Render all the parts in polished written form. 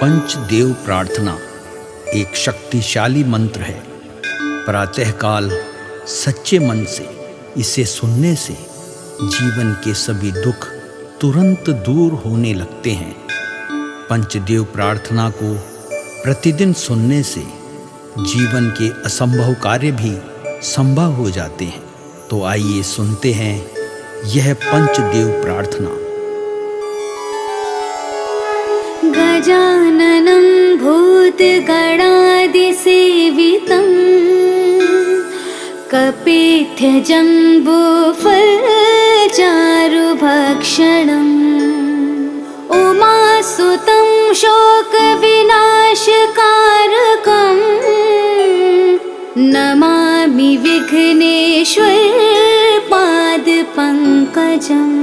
पंचदेव प्रार्थना एक शक्तिशाली मंत्र है। प्रातःकाल सच्चे मन से इसे सुनने से जीवन के सभी दुख तुरंत दूर होने लगते हैं। पंचदेव प्रार्थना को प्रतिदिन सुनने से जीवन के असंभव कार्य भी संभव हो जाते हैं। तो आइए सुनते हैं यह पंचदेव प्रार्थना। गजाननं भूतगणादिसेवितं कपित्थजम्बूफलचारुभक्षणम् उमासुतं शोकविनाशकारकम् नमामि विघ्नेश्वर पादपङ्कजम्।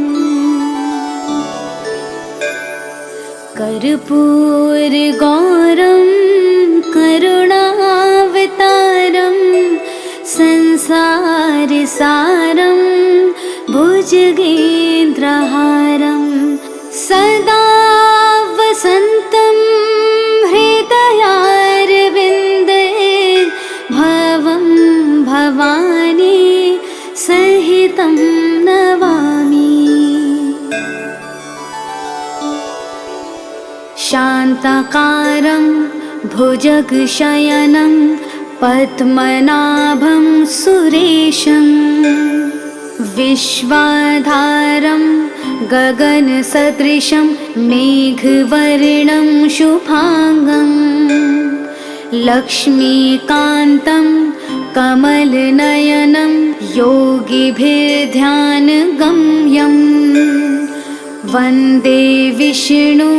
कर्पूरगौरं करुणावतारं संसारसारं भुजगेन्द्रहारं सदा वसन्तं हृदयारविन्दे भवं भवानी सहितं नमामि। शान्ताकारं भुजगशयनं पद्मनाभं सुरेशं विश्वाधारं गगनसदृशं मेघवर्णं शुभांगं लक्ष्मीकान्तं कमलनयनं योगिभिर्ध्यानगम्यं वन्दे विष्णु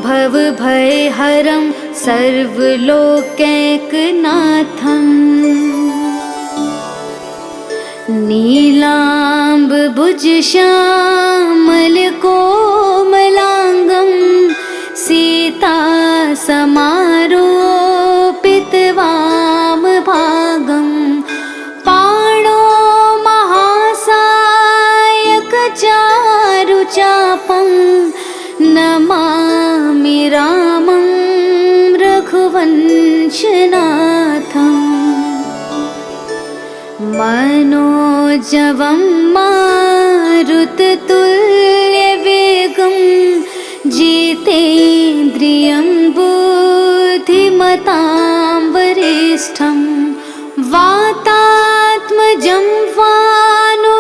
भवभयहरं सर्वलोकैकनाथम्। नीलाम्बुजश्यामलकोमलाङ्गं सीतासमारोपितवामभागं पाणो महासायकचारुचापं नमामि रामं रघुवंशनाथम्। मनोजवं मारुततुल्यवेगं जितेन्द्रियं बुद्धिमतां वरिष्ठं वातात्मजं वानुरयूथमुख्यं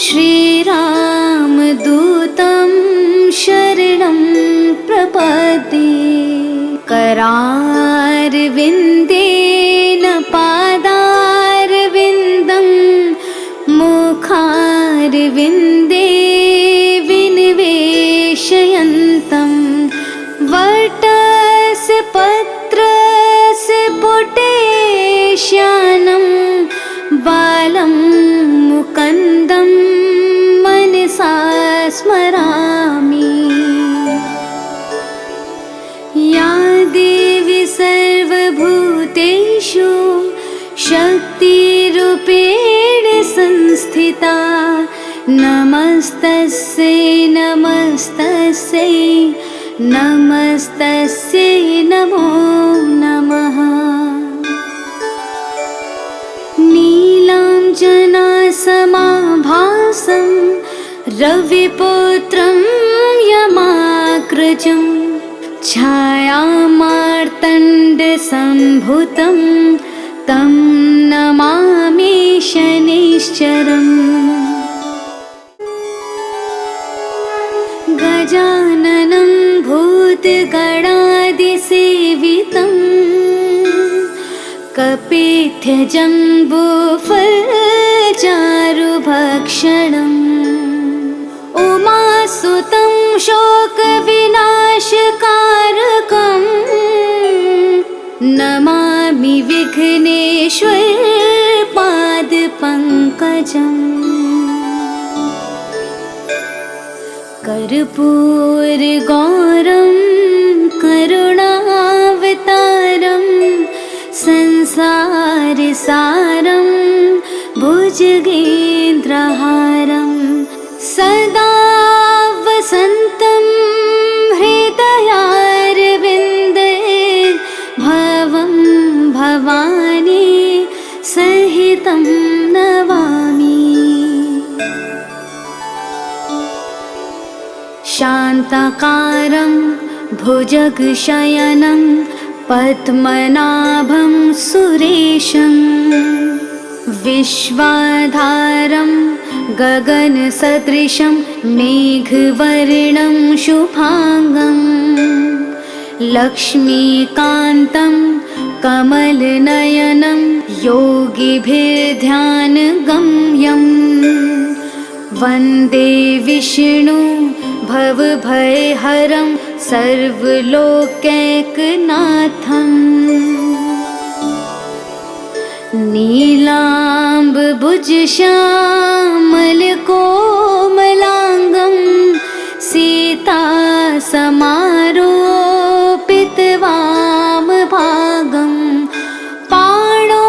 श्रीरामदूतं शरणं प्रपद्ये। करारविन्देन पादारविन्दं मुखारविन्दे विनिवेशयन्तं वटस्य पत्रस्य पुटेश्यानं बालं मुकुन्दं मनसा स्मरामि। या देवी सर्वभूतेषु शक्तिरूपेण संस्थिता नमस्तस्यै नमस्तस्यै नमस्तस्यै नमो नमः। नीलाञ्जनासमाभासं रविपुत्रं यमाग्रजं छायामार्तण्डसम्भुतं तं नमामि शनैश्चरम्। गजाननं भूतगणादिसेवितं कपित्थजम्बूफलचारुभक्षणम् उमासुतं शोकविनाशकारकम् नमामि विघ्नेश्वर पादपङ्कजम्। कर्पूरगौरं करुणावतारं संसारसारं भुजगेन्द्रहारं सदा वसन्तं शान्ताकारं भुजगशयनं पद्मनाभं सुरेशं विश्वाधारं गगनसदृशं मेघवर्णं शुभांगं लक्ष्मीकान्तं कमलनयनं योगिभिर्ध्यानगम्यं वन्दे विष्णु भवभयहरं सर्वलोकैकनाथम् नीलाम्बुजश्यामलकोमलाङ्गं सीतासमारोपितवामभागं पाणो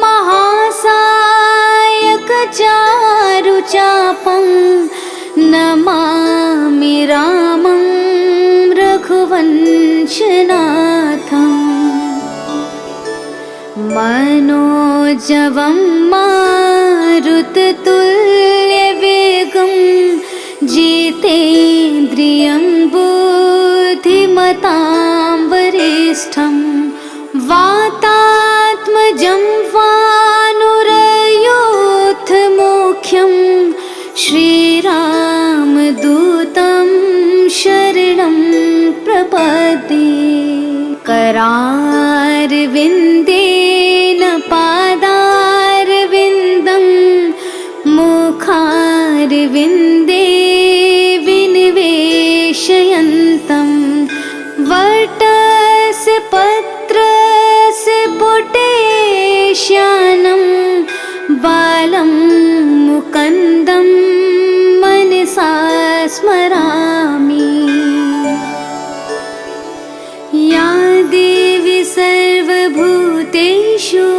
महासायकचारुचापं नमामि रामं रघुवंशनाथम् मनोजवं मारुततुल्यवेगं जितेन्द्रियं बुद्धिमतां वरिष्ठं वातात्मजं वानुरयोधमुख्यं श्रीरामदूतं शरणं प्रपद्ये करारविन्देन पादारविन्दं मुखारविन्दे विनिवेशयन्तं वटस्य पत्रस्य पुटेश्यानं बालं मुकुन्दं मनसा स्मरामि। या देवी सर्वभूतेषु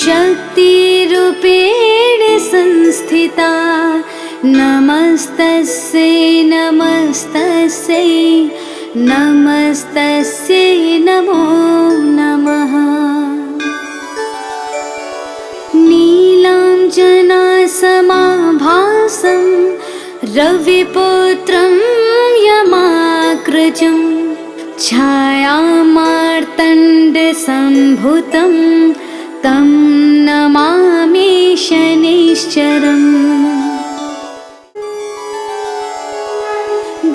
शक्तिरूपेण संस्थिता नमस्तस्यै नमस्तस्यै नमस्तस्यै नमो नमः। नीलाञ्जनासमाभासं रविपुत्रं यमाग्रजं छायामार्तण्डसम्भुतं तं नमामि शनैश्चरम्।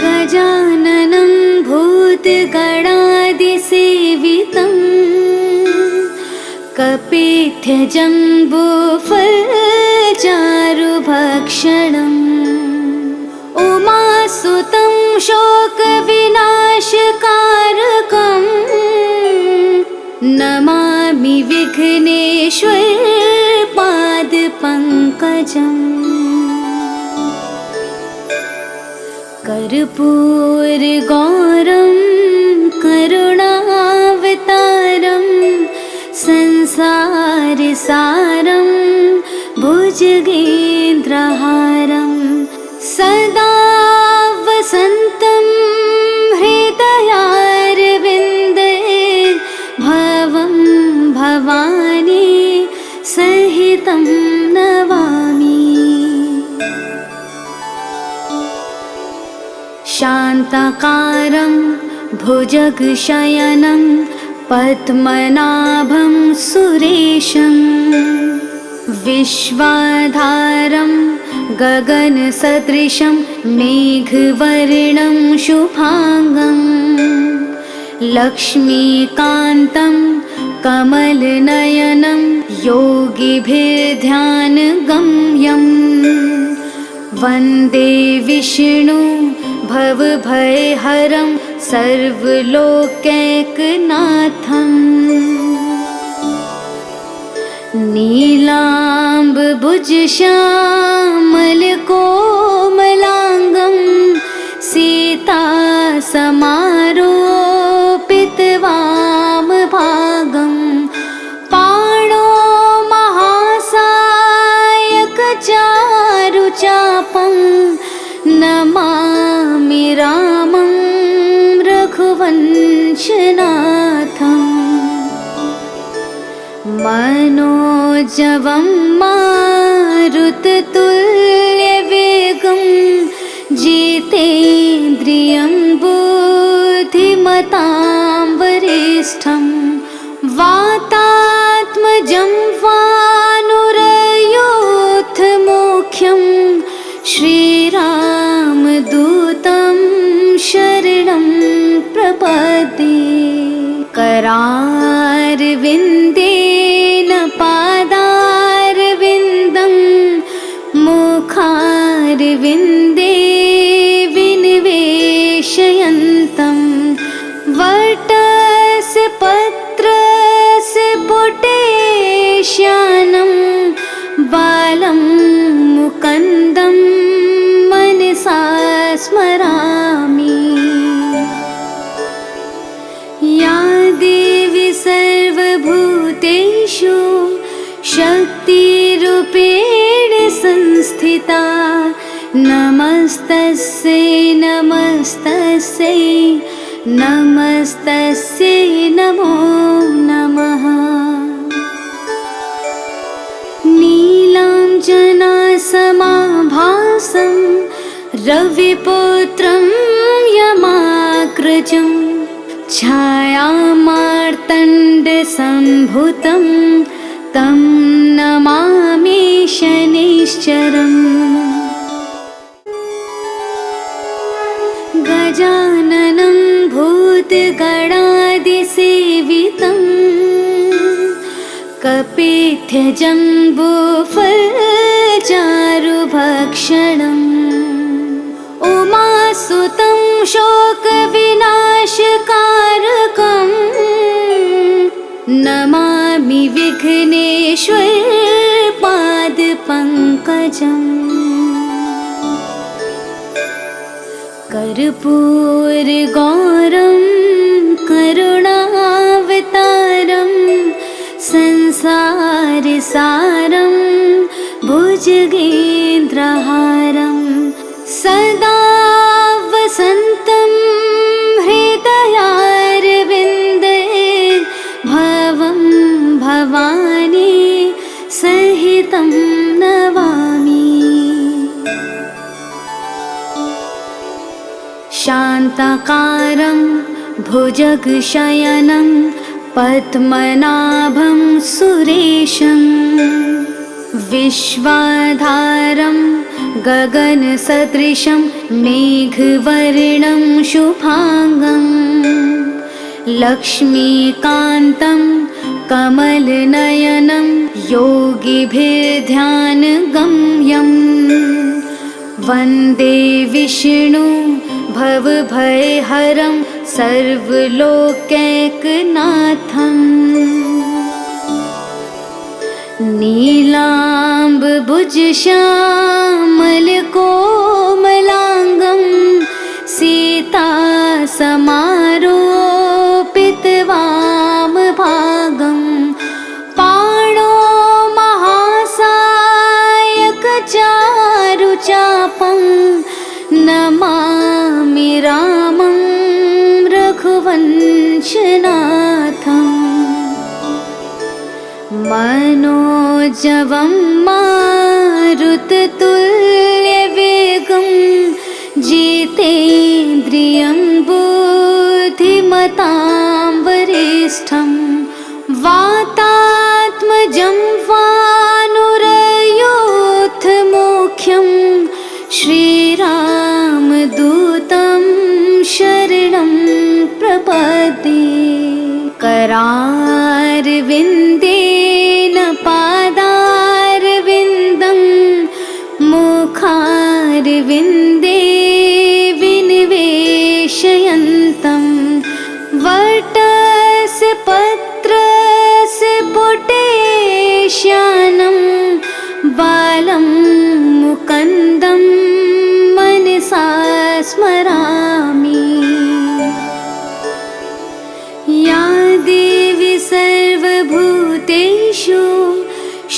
गजाननं भूतगणादिसेवितं कपित्थजम्बूफलचारुभक्षणम् उमासुतं शोकविनाशकारकं नमामि विघ्नेश्वरपादपङ्कजम्। कर्पूरगौरं करुणावतारं संसारसारं भुजगेन्द्रहारं सदा वसन्तं हृदयारविन्दे भवं भवानी सहितं नमामि। शान्ताकारं भुजगशयनं पद्मनाभं सुरेशं विश्वाधारं गगनसदृशं मेघवर्णं शुभांगं लक्ष्मीकान्तं कमलनयनं योगिभिर्ध्यानगम्यं वन्दे विष्णु भवभयहरं सर्वलोकैकनाथम् नीलाम्बुजश्यामलकोमलाङ्गं सीतासमारोपितवामभागं पाणो महासायकचारुचापं नमामि रामं रघुवंशनाथम् मनोजवं मारुततुल्यवेगं जितेन्द्रियं वरिष्ठं वातात्मजं वानुरयोधमुख्यं श्रीरामदूतं शरणं प्रपद्ये। करारविन्देन पादारविन्दं मुखारविन्दे विनिवेशयन्तं वटस्य पत्रस्य पुटेश्यानं बालं मुकुन्दं मनसा स्मरामि। या देवी सर्वभूतेषु शक्तिरूपेण संस्थिता नमस्तस्यै नमस्तस्यै नमस्तस्यै नमो नमः। नीलाञ्जनासमाभासं रविपुत्रं यमाग्रजं छायामार्तण्डसम्भुतं तं नमामि शनैश्चरम्। गजाननं भूतगणादिसेवितं कपित्थजम्बूफलचारुभक्षणम् उमासुतं शोकविनाशकारकं नमामि विघ्नेश्वरपादपङ्कजम्। कर्पूरगौरं करुणावतारं संसारसारं भुजगेन्द्रहारं सदा वसन्तं हृदयारविन्दे भवं भवानी सहितं नमामि। शान्ताकारं भुजगशयनं पद्मनाभं सुरेशं विश्वाधारं गगनसदृशं मेघवर्णं शुभांगं लक्ष्मीकान्तं कमलनयनं योगिभिर्ध्यानगम्यं वन्दे विष्णु भवभयहरं सर्वलोकैकनाथम्। नीलाम्बुजश्यामलकोमलाङ्गं सीतासमारोपितवामभागं पाणो महासायकचारुचापं नमामि रामं रघुवंशनाथम्। मनोजवं मारुततुल्यवेगं जितेन्द्रियं बुद्धिमतां वरिष्ठं वातात्मजं वानुरयोधमुख्यं श्रीरामदूतं शरणं प्रपद्ये। करारविन्देन पादारविन्दं मुखारविन्दे विनिवेशयन्तं वटस्य पत्रस्य पुटेश्यानं बालं मुकुन्दं मनसा स्मरामि। या देवी सर्वभूतेषु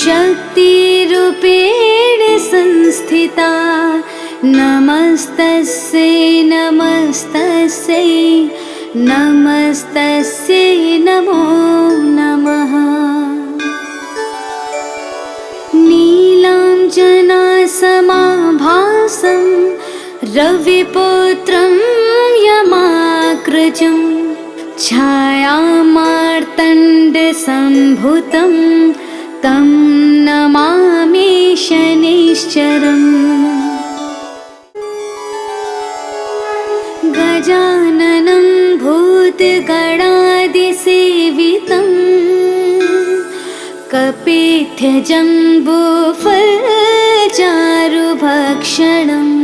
शक्तिरूपेण संस्थिता नमस्तस्यै नमस्तस्यै नमस्तस्यै नमो नमः। नीलाञ्जनासमाभासं रविपुत्रं यमाग्रजं छायामा सम्भुतं तं नमामि शनैश्चरम्। गजाननं भूतगणादिसेवितं कपित्थजम्बूफलचारुभक्षणम्।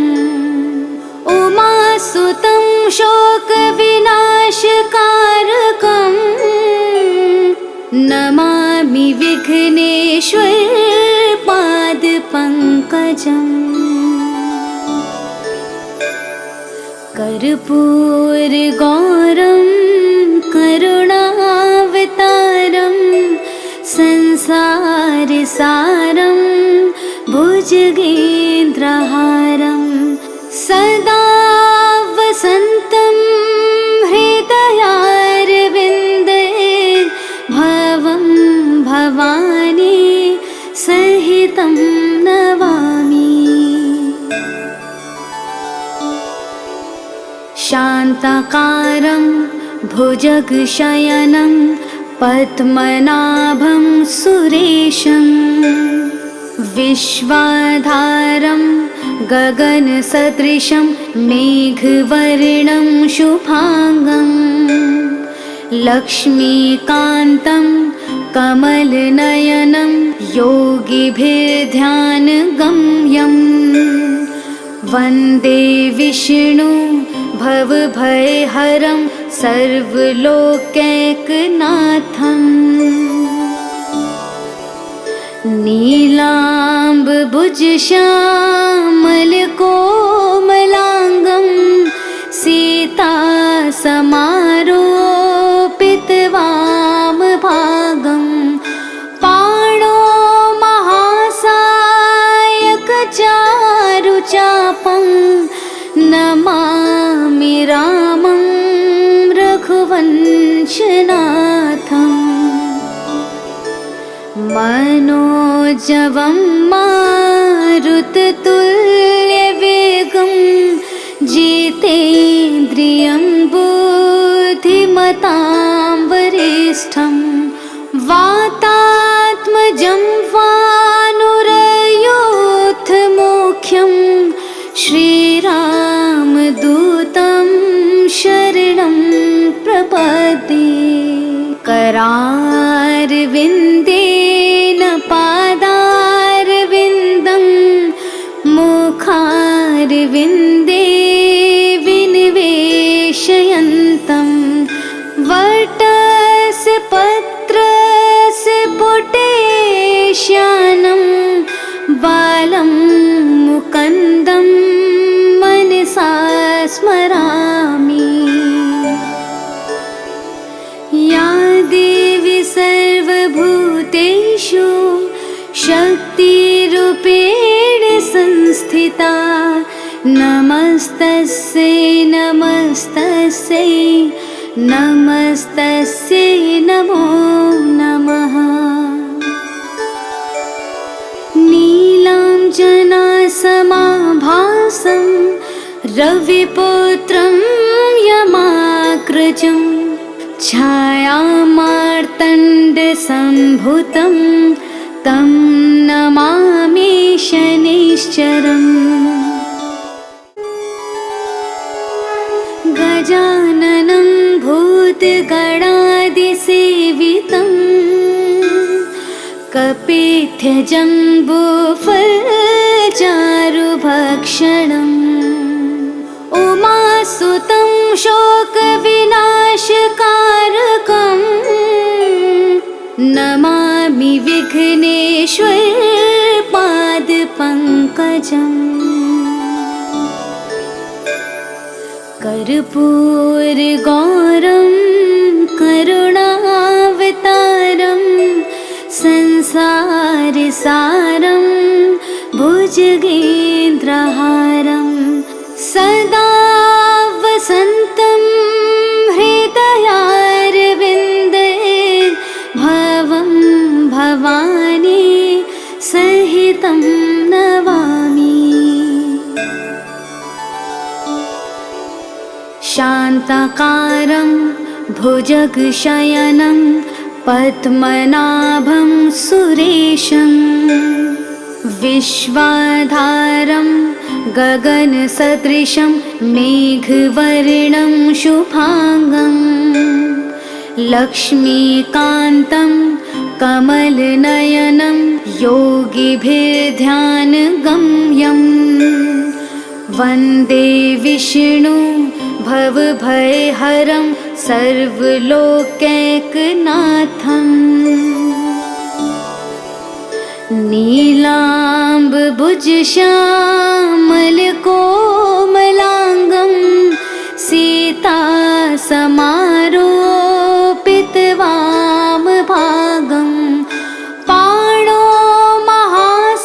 उमासुतं शोकविनाशकारकम् नमामि विघ्नेश्वरपादपङ्कजम्। कर्पूरगौरं करुणावतारं संसारसारं भुजगेन्द्रहारं सदा वसन्तं हृदयारविन्दे भवं भवानी सहितं नमामि। शान्ताकारं भुजगशयनं पद्मनाभं सुरेशं विश्वाधारं गगनसदृशं मेघवर्णं शुभांगं लक्ष्मीकान्तं कमलनयनं योगिभिर्ध्यानगम्यं वन्दे विष्णु भवभयहरं सर्वलोकैकनाथम्। नीलाम्बुजश्यामलकोमलाङ्गं सीतासमारोपितवामभागं पाणो महासायकचारुचापं नमामि रामं रघुवंशनाथम्। मनोजवं मारुततुल्यवेगं जितेन्द्रियं बुद्धिमतां वरिष्ठं वातात्मजं वानुरयूथमुख्यं श्रीरामदूतं शरणं प्रपद्ये। करारविन्देन पादारविन्दं मुखारविन्दे विनिवेशयन्तं वटस्य पत्रस्य पुटेश्यानं बालं मुकुन्दं मनसा स्मरामि। या देवी सर्वभूतेषु शक्तिरूपेण संस्थिता नमस्तस्यै नमस्तस्यै नमस्तस्यै नमो नमः। नीलाञ्जनासमाभासं रविपुत्रं यमाग्रजं छायामार्तण्डसम्भुतं तं नमामि शनैश्चरम्। गजाननं भूतगणादिसेवितं कपित्थजम्बूफलचारुभक्षणम् उमासुतं शोकविनाशकारकं नमामि विघ्नेश्वरपादपङ्कजम्। कर्पूरगौरं करुणावतारं संसारसारं भुजगेन्द्रहारं सदा वसन्तं हृदयारविन्दे भवं भवानी सहितं नमामि। शान्ताकारं भुजगशयनं पद्मनाभं सुरेशं विश्वाधारं गगनसदृशं मेघवर्णं शुभांगं लक्ष्मीकान्तं कमलनयनं योगिभिर्ध्यानगम्यं वन्दे विष्णु भवभयहरं सर्वलोकैकनाथम् नीलाम्बुजश्यामलकोमलाङ्गं सीतासमारोपितवामभागं पाणो महासायकचारुचापं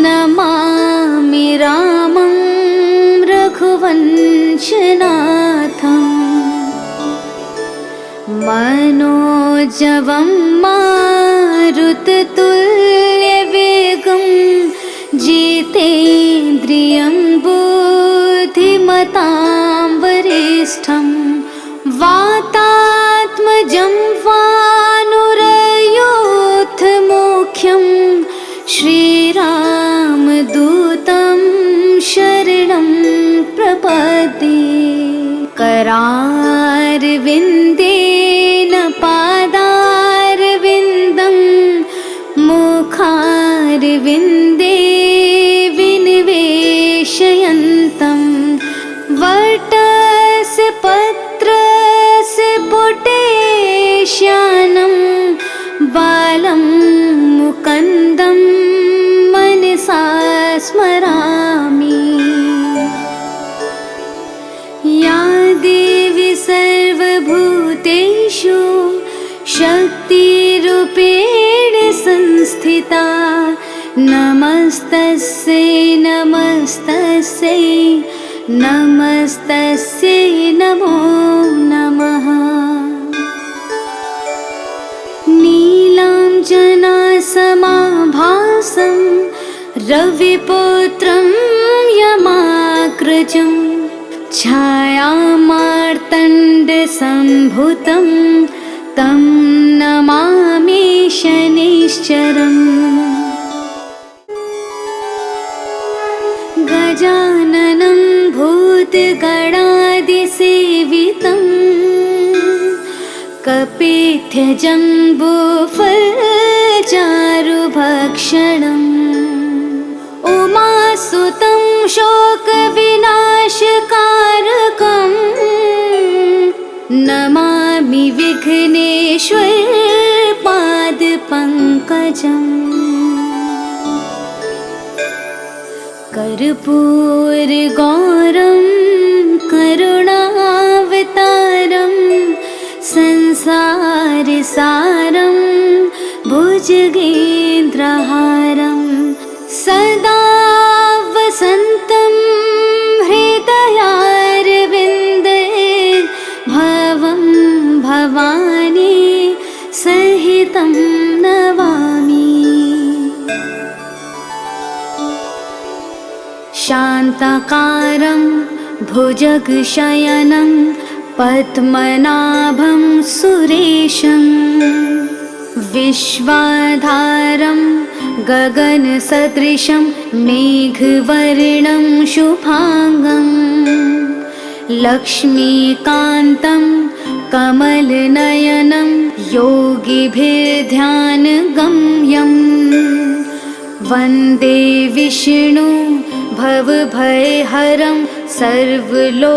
नमामि रामं रघुवंशनाथम् मनोजवं मारुततुल्यवेगं जितेन्द्रियं बुद्धिमतां वरिष्ठं वातात्मजं वानुरयोधमुख्यं श्रीरामदूतं शरणं प्रपद्ये करारविन्देन पादारविन्दं मुखारविन्दे विनिवेशयन्तं वटस्य पत्रस्य पुटेश्यानं बालं मुकुन्दं मनसा स्मरामि। या देवी सर्वभूतेषु शक्तिरूपेण संस्थिता नमस्तस्यै नमस्तस्यै नमस्तस्यै नमो नमः। नीलाञ्जनासमाभासं रविपुत्रं यमाग्रजं छायामार्तण्डसम्भुतं तं नमामि शनैश्चरम्। गजाननं भूतगणादिसेवितं कपित्थजम्बूफलचारुभक्षणम् उमासुतं शोकविनाशकारकं नमामि विघ्नेश्वरपादपङ्कजम्। कर्पूरगौरं करुणावतारं संसारसारं भुजगेन्द्रहारं सदा वसन्तं हृदयारविन्दे भवं भवानी सहितं नमामि। शान्ताकारं भुजगशयनं पद्मनाभं सुरेशं विश्वाधारं गगनसदृशं मेघवर्णं शुभांगं लक्ष्मीकान्तं कमलनयनं योगिभिर्ध्यानगम्यं वन्दे विष्णु भवभयहरं सर्वलोकैकनाथम्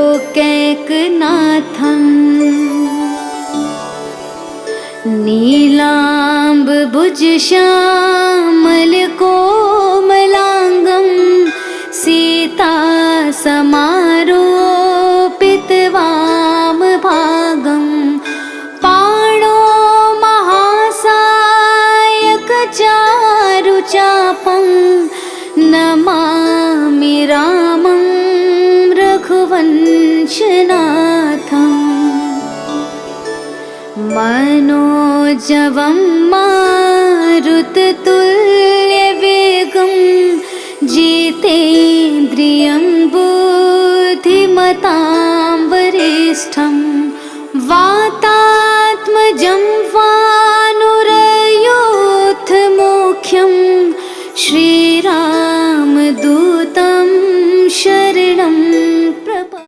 नीलाम्बुजश्यामलकोमलाङ्गं सीतासमारोपितवामभागं पाणो महासायकचारुचापं नमामि रामं रघुवंशनाथम् मनोजवं मारुततुल्यवेगं जितेन्द्रियं बुद्धिमतां धीमतां वरिष्ठं वातात्मजं वा